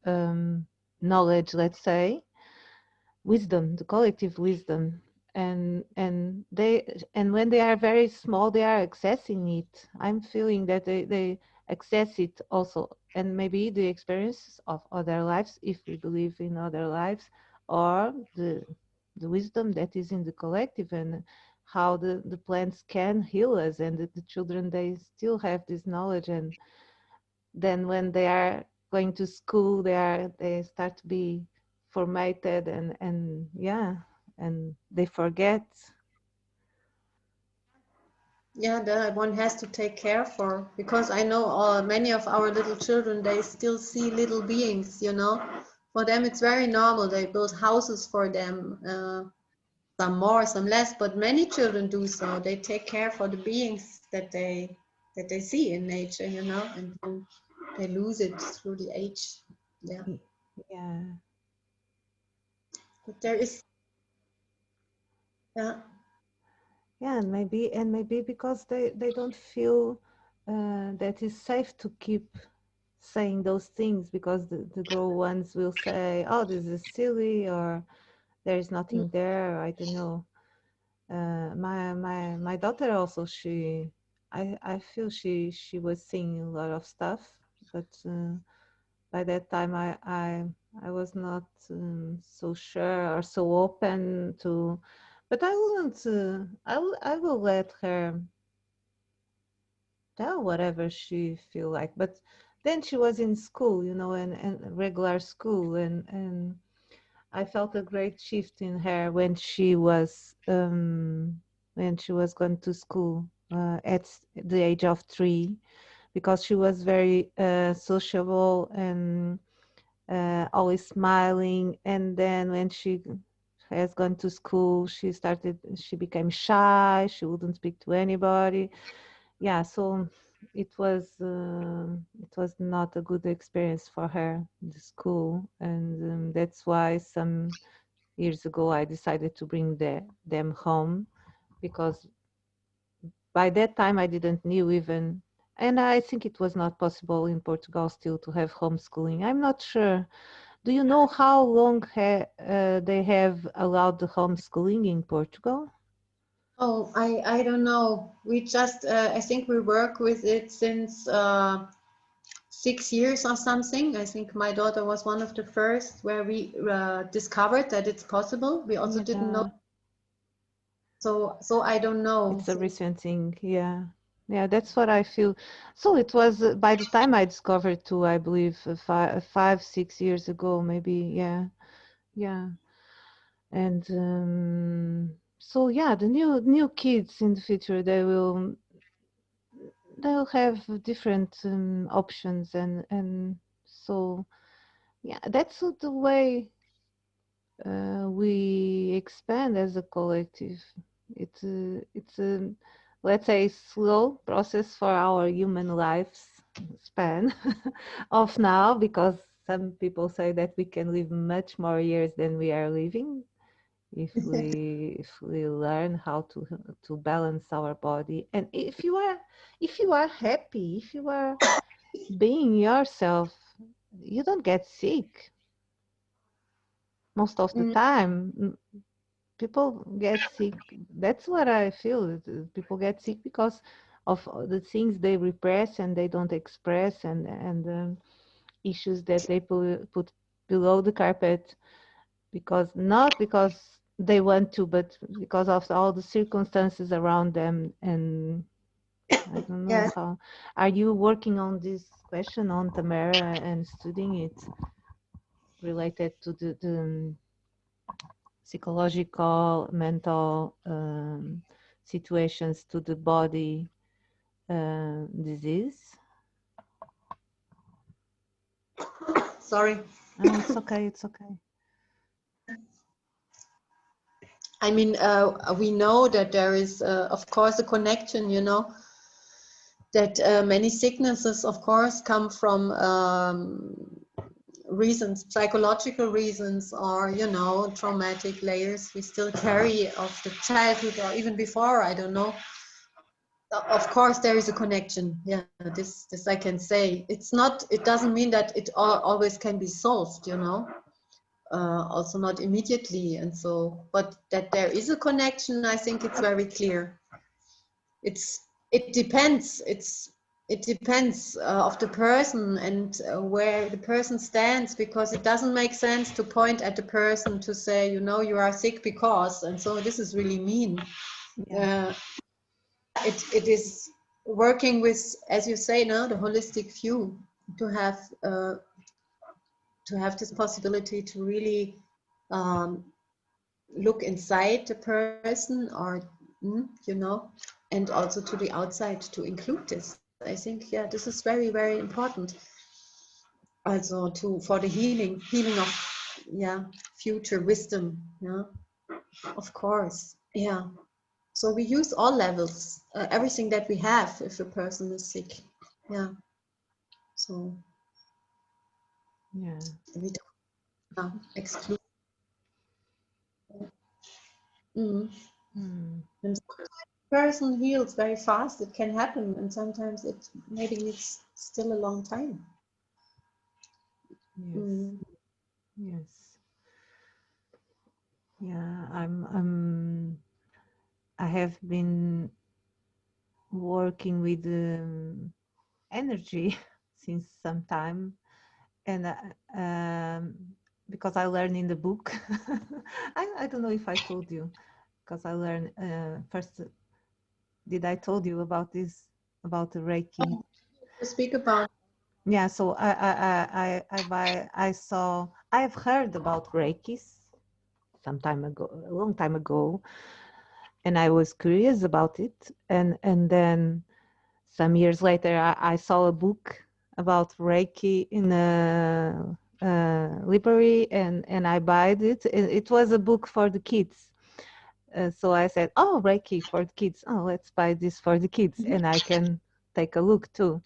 um, knowledge, let's say, wisdom, the collective wisdom. And when they are very small, they are accessing it. I'm feeling that they access it also, and maybe the experiences of other lives, if we believe in other lives, or the wisdom that is in the collective, and how the plants can heal us, and the children, they still have this knowledge. And then when they are going to school, they start to be formatted, and yeah, and they forget. yeah, that one has to take care for, because I know many of our little children, they still see little beings, you know. For them it's very normal, they build houses for them, some more, some less, but many children do so. They take care for the beings that they see in nature, you know, and then they lose it through the age. Yeah, Yeah. but there is, yeah. Yeah, and maybe because they don't feel that it's safe to keep saying those things, because the grown ones will say, "Oh, this is silly," or "There is Mm. nothing there." I don't know. My daughter also, I feel she was seeing a lot of stuff, but by that time I was not so sure or so open to. But I wouldn't. I will let her tell whatever she feel like. But then she was in school, you know, and regular school, and I felt a great shift in her when she was going to school at the age of 3, because she was very sociable and always smiling. And then when she has gone to school, she became shy. She wouldn't speak to anybody. Yeah, so it was not a good experience for her, the school, and that's why some years ago I decided to bring them home, because by that time I didn't knew even, and I think it was not possible in Portugal still to have homeschooling. I'm not sure. Do you know how long they have allowed the homeschooling in Portugal? Oh, I don't know. We just I think we work with it since 6 years or something. I think my daughter was one of the first where we discovered that it's possible. We also didn't know, Yeah, so I don't know. it's a recent thing. Yeah. Yeah, that's what I feel. So it was by the time I discovered too, I believe 5, 6 years ago, maybe. Yeah, yeah. And so yeah, the new kids in the future, they'll have different options, and so yeah, that's the way we expand as a collective. It's a, let's say, slow process for our human lives span of now, because some people say that we can live much more years than we are living if we learn how to balance our body. And if you are happy, if you are being yourself, you don't get sick most of the Mm, time. People get sick. That's what I feel. People get sick because of the things they repress and they don't express, and issues that they put below the carpet, because not because they want to, but because of all the circumstances around them. And I don't know yes. how. Are you working on this question on Tamera and studying it related to the psychological, mental situations to the body disease? Sorry. Oh, it's okay. It's okay. I mean, we know that there is, of course, a connection, you know, that many sicknesses, of course, come from reasons, psychological reasons, or, you know, traumatic layers we still carry of the childhood or even before, I don't know. Of course, there is a connection. Yeah, this I can say. It's not, it doesn't mean that it always can be solved, you know. Also not immediately, and so, but that there is a connection, I think it's very clear. It depends. It depends of the person and where the person stands, because it doesn't make sense to point at the person to say, you know, you are sick because, and so this is really mean. Yeah. Uh, it is working with, as you say now, the holistic view, to have this possibility to really um, look inside the person, or you know, and also to the outside to include this. I think, yeah, this is very, very important. Also for the healing of, yeah, future wisdom. Yeah, of course. Yeah. So we use all levels, everything that we have if a person is sick. Yeah. So Yeah. we don't exclude. Mm. Mm. And person heals very fast. It can happen, and sometimes it maybe needs still a long time. Yes. Mm. Yes. Yeah. I have been working with energy since some time, and because I learned in the book, I don't know if I told you, because I learned first. Did I told you about this about the Reiki? To speak about. Yeah. So I saw I've heard about Reikis some time ago, a long time ago, and I was curious about it, and then some years later, I saw a book about Reiki in a library, and I bought it. It was a book for the kids. So I said, "Oh, Reiki for the kids. Oh, let's buy this for the kids, Mhm. and I can take a look too."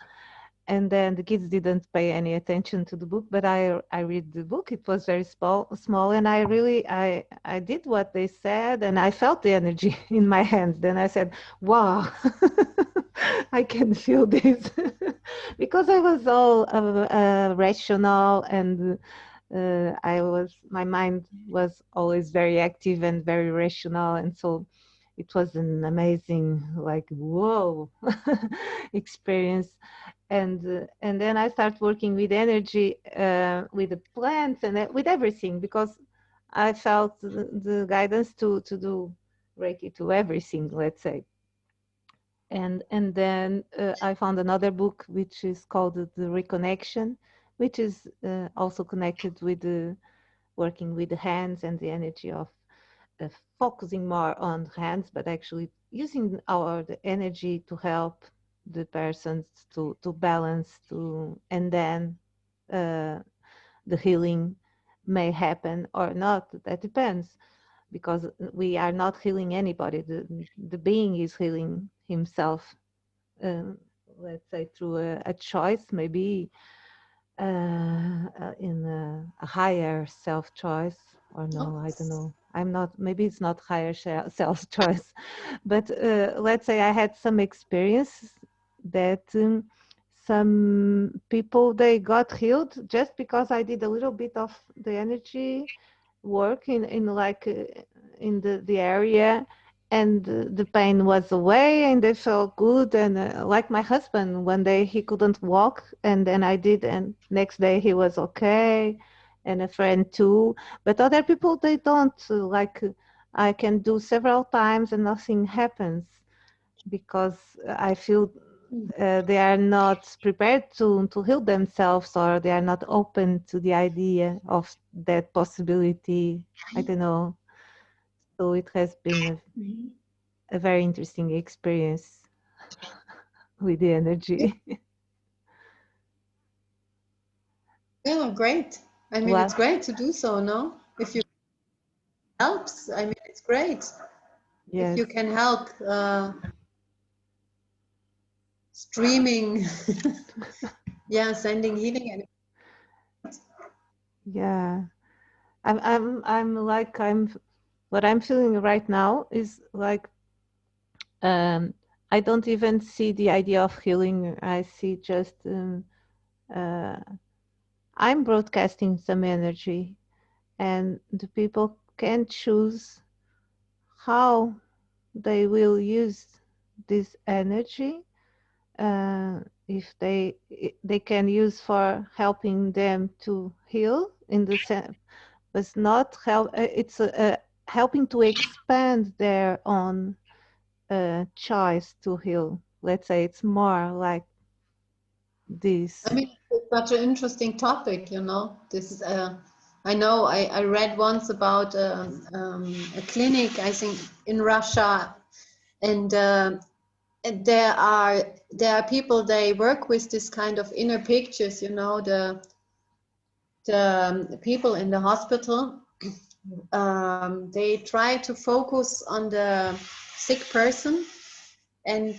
And then the kids didn't pay any attention to the book, but I read the book. It was very small, and I really I did what they said, and I felt the energy in my hands. Then I said, wow. I can feel this. Because I was all rational, and my mind was always very active and very rational, and so it was an amazing, like, whoa, experience. And then I start working with energy, with the plants, and with everything, because I felt the guidance to do Reiki to everything, let's say. And then I found another book which is called The Reconnection, which is also connected with the working with the hands and the energy of focusing more on hands, but actually using the energy to help the persons to balance, and then uh, the healing may happen or not. That depends, because we are not healing anybody. The being is healing himself, uh, let's say through a choice, maybe in a higher self choice, or Oh, no, I don't know. I'm not, maybe it's not higher self choice, but let's say I had some experience that some people, they got healed just because I did a little bit of the energy work in like in the area, and the pain was away, and they felt good. And like my husband, one day he couldn't walk, and then I did, and next day he was okay, and a friend too. But other people, they don't, like I can do several times and nothing happens, because I feel mm. they are not prepared to heal themselves, or they are not open to the idea of that possibility. I don't know. So it has been Mhm. a very interesting experience with the Yeah, energy. yeah, great. I mean, it's Well, great to do so, no? If you helps, I mean, it's great if yes, you can help streaming, yeah, sending healing. And yeah. I'm like what I'm feeling right now is like um, I don't even see the idea of healing. I see just uh, I'm broadcasting some energy, and the people can choose how they will use this energy. If they can use for helping them to heal in the sense, but not help. It's helping to expand their own choice to heal. Let's say it's more like I this. mean, it's such an interesting topic, you know. This is, I know I read once about a clinic, I think in Russia, And and there are people, they work with this kind of inner pictures, you know, the people in the hospital, they try to focus on the sick person. And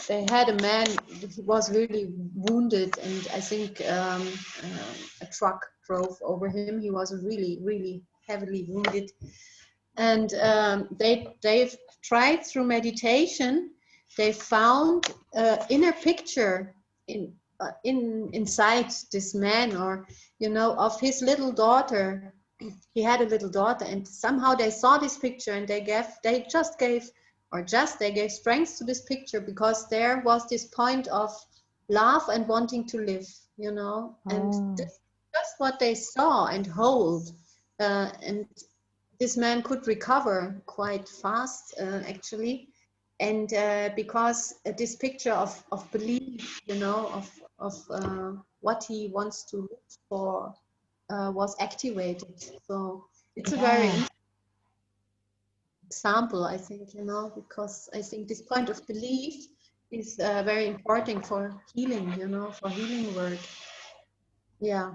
they had a man, he was really wounded, and I think a truck drove over him. He was really, really heavily wounded. And they've tried through meditation, they found inner picture inside this man, or you know, of his little daughter. He had a little daughter, and somehow they saw this picture, and they gave strength to this picture, because there was this point of love and wanting to live, you know. And Oh, this just what they saw and hold. And this man could recover quite fast, actually. And because this picture of belief, you know, of what he wants to look for, was activated. So it's a very yeah. interesting example, I think, you know, because I think this point of belief is very important for healing, you know, for healing work. Yeah.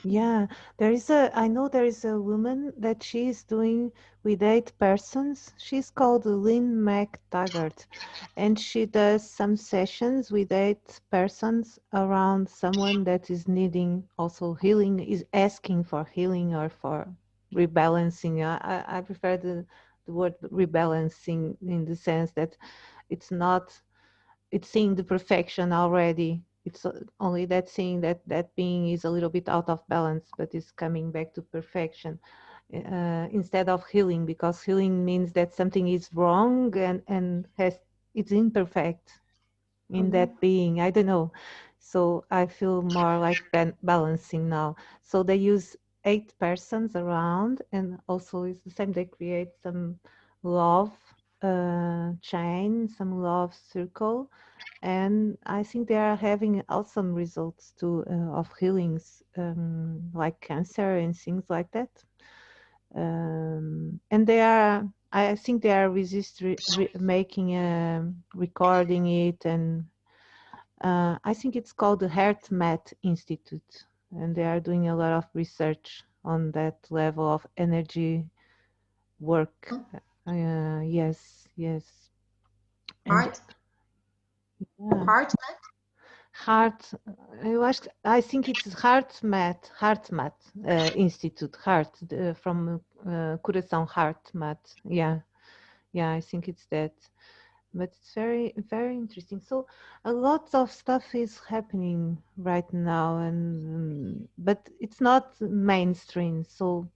Yeah, I know there is a woman that she is doing with 8 persons. She's called Lynn McTaggart, and she does some sessions with 8 persons around someone that is needing also healing, is asking for healing or for rebalancing. I prefer the word rebalancing in the sense that it's not it's seeing the perfection already. It's only that seeing that that being is a little bit out of balance, but is coming back to perfection instead of healing, because healing means that something is wrong and has it's imperfect in Mm-hmm. that being. I don't know. So I feel more like balancing now. So they use 8 persons around, and also it's the same. They create some love chain, some love circle, and I think they are having awesome results too of healings, like cancer and things like that. And they are, I think they are making recording it, and I think it's called the HeartMath Institute, and they are doing a lot of research on that level of energy work. Yes, yes, and Heart, yeah. heart. Heart, I think it's HeartMath Institute, Heart, from Coração HeartMath. Yeah, yeah, I think it's that. But it's very, very interesting. So a lot of stuff is happening right now, and but it's not mainstream. So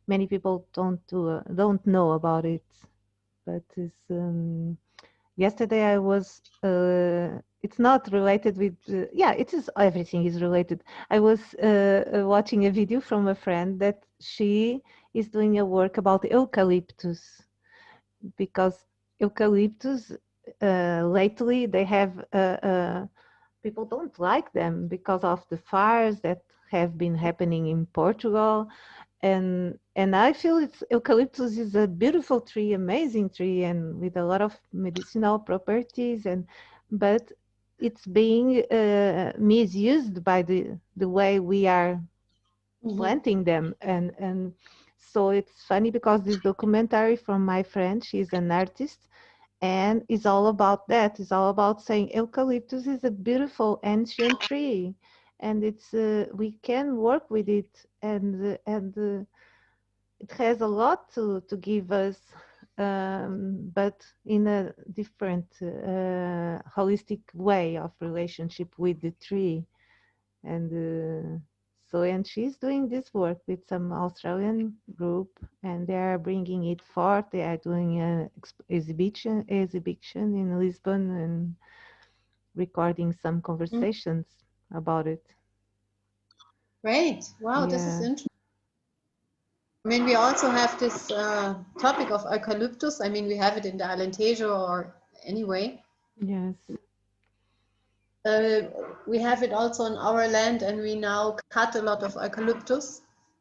many people don't know about it. But it's yesterday I was it's not related with yeah, it is, everything is related. I was watching a video from a friend that she is doing a work about eucalyptus, because eucalyptus lately they have people don't like them because of the fires that have been happening in Portugal. And I feel it's eucalyptus is a beautiful tree, amazing tree, and with a lot of medicinal properties, and but it's being misused by the way we are Mm-hmm. planting them. And so it's funny because this documentary from my friend, she's an artist, and it's all about that. It's all about saying eucalyptus is a beautiful ancient tree, and it's we can work with it, and it has a lot to give us, but in a different holistic way of relationship with the tree. And so, and she's doing this work with some Australian group, and they are bringing it forth. They are doing an exhibition in Lisbon, and recording some conversations about it. Great. Wow, this is Yeah. interesting. I mean, we also have this topic of eucalyptus. I mean, we have it in the Alentejo or anyway. Yes. Uh, we have it also on our land, and we now cut a lot of eucalyptus.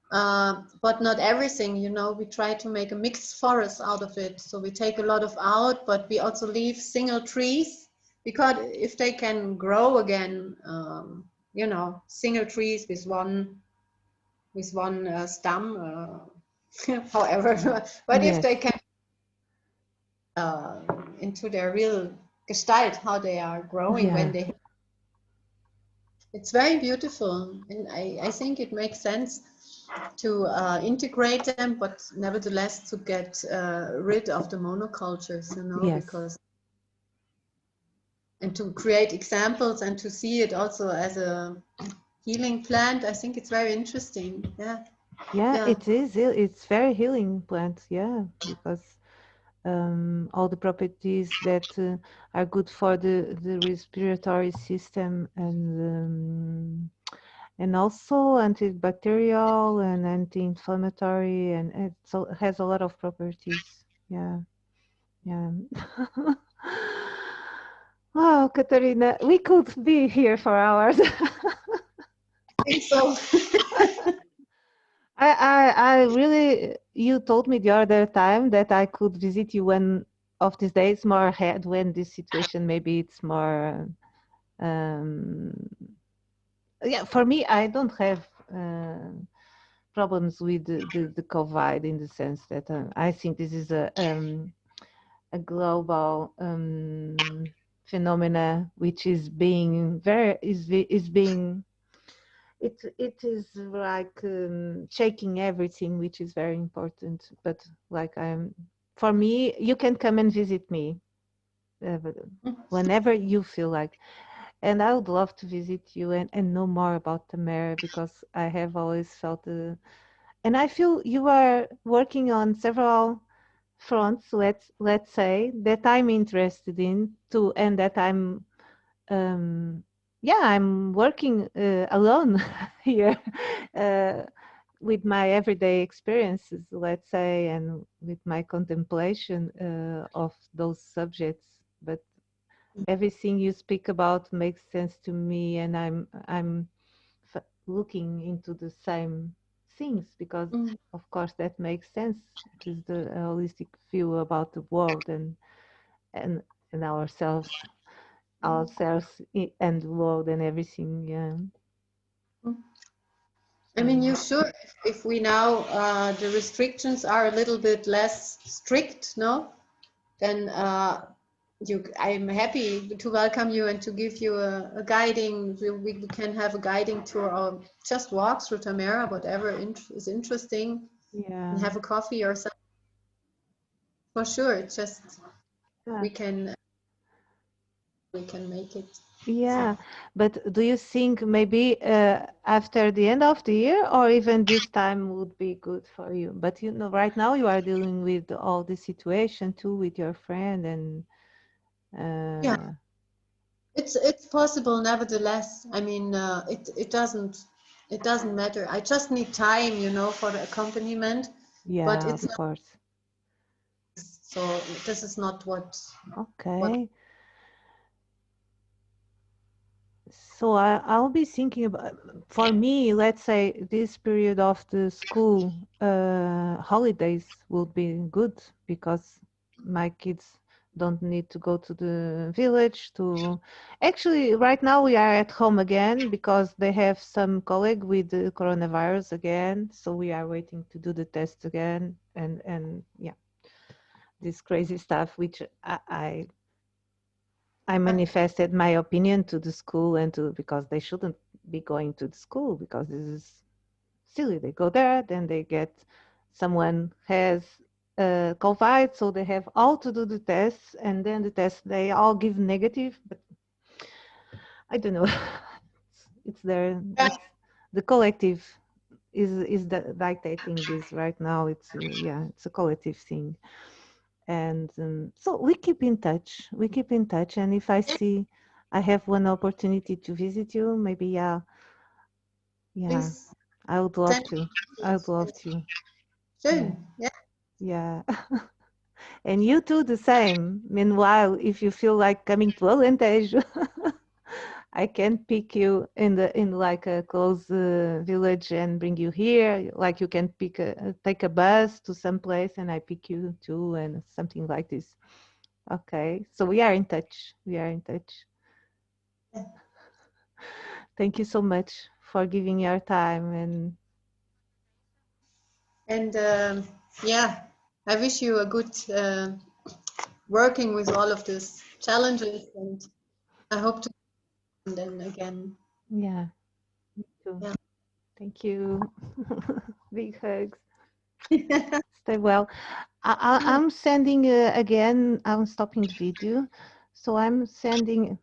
but not everything, you know. We try to make a mixed forest out of it. So we take a lot of out, but we also leave single trees, because if they can grow again, you know, single trees with one stem, however. But if they Yes. can uh, into their real gestalt, how they are growing when Yeah. they, it's very beautiful, and I think it makes sense to integrate them, but nevertheless to get rid of the monocultures, you know, Yes. because, and to create examples and to see it also as a healing plant. I think it's very interesting. Yeah, Yeah, yeah. it is. It's very healing plant. Yeah, because all the properties that are good for the respiratory system and also antibacterial and anti-inflammatory and it so has a lot of properties. Yeah, yeah. Wow, Katharina, we could be here for hours. I think so. I really, you told me the other time that I could visit you one of these days more ahead when this situation maybe it's more, um, yeah, for me, I don't have problems with the COVID in the sense that I think this is a global phenomena which is being is being it is like shaking everything, which is very important. But like for me, you can come and visit me but whenever you feel like. And I would love to visit you and know more about Tamera because I have always felt, and I feel you are working on several fronts. Let's say that I'm interested in too, and that um, yeah, I'm working alone here uh, with my everyday experiences, let's say, and with my contemplation of those subjects. But everything you speak about makes sense to me, and I'm looking into the same things because, Mm, of course, that makes sense. It is the holistic view about the world and and ourselves and the world and everything. Yeah. mm. I mean, So you sure if we now the restrictions are a little bit less strict, no? Then I'm happy to welcome you and to give you a guiding. We can have a guiding tour or just walk through Tamera, whatever is interesting, and yeah, have a coffee or something. For sure, it's just yeah, we can we can make it. So yeah. But do you think maybe after the end of the year or even this time would be good for you? But you know, right now you are dealing with all the situation too with your friend and yeah, uh, it's possible. Nevertheless, I mean, it doesn't matter. I just need time, you know, for the accompaniment. But yeah, it's of not course. so. This is not what. Okay. So I'll be thinking about, for me, let's say this period of the school holidays will be good because my kids don't need to go to the village to, actually right now we are at home again because they have some colleague with the coronavirus again. So we are waiting to do the test again and yeah, this crazy stuff, which I manifested my opinion to the school and to because they shouldn't be going to the school because this is silly. They go there, then they get someone has COVID, so they have all to do the tests, and then the tests they all give negative. But I don't know. It's there. Yeah, It's the collective is dictating this right now. It's yeah, it's a collective thing. And so we keep in touch. We keep in touch. And if I see I have one opportunity to visit you, maybe yeah, yeah, please I would love send to. I would me. love to. Yeah, Schön. Yeah. yeah. And you too the same. Meanwhile, if you feel like coming to Alentejo, I can pick you in like a close village and bring you here. Like you can take a bus to some place and I pick you too, and something like this. Okay, so we are in touch. We are in touch. Thank you so much for giving your time And yeah, I wish you a good working with all of these challenges, and I hope to see them again. yeah, me too. Yeah. Thank you. Big hugs. Stay well. I'm sending again, I'm stopping the video. So I'm sending